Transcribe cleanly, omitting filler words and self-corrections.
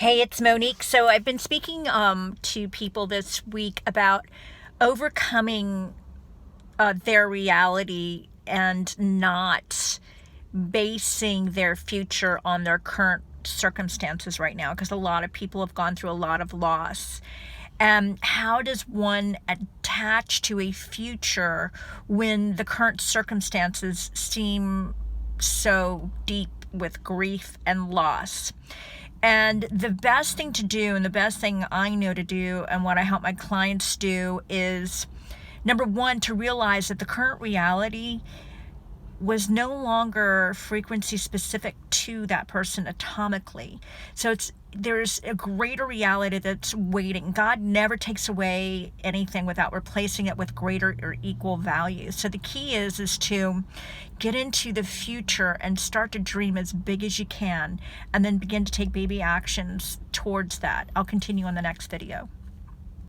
Hey, it's Monique. So I've been speaking to people this week about overcoming their reality and not basing their future on their current circumstances right now, because a lot of people have gone through a lot of loss. And how does one attach to a future when the current circumstances seem so deep with grief and loss? And the best thing to do, and the best thing I know to do, and what I help my clients do, is number one, to realize that the current reality was no longer frequency specific to that person atomically. So there's a greater reality that's waiting. God never takes away anything without replacing it with greater or equal value. So the key is to get into the future and start to dream as big as you can, and then begin to take baby actions towards that. I'll continue on the next video.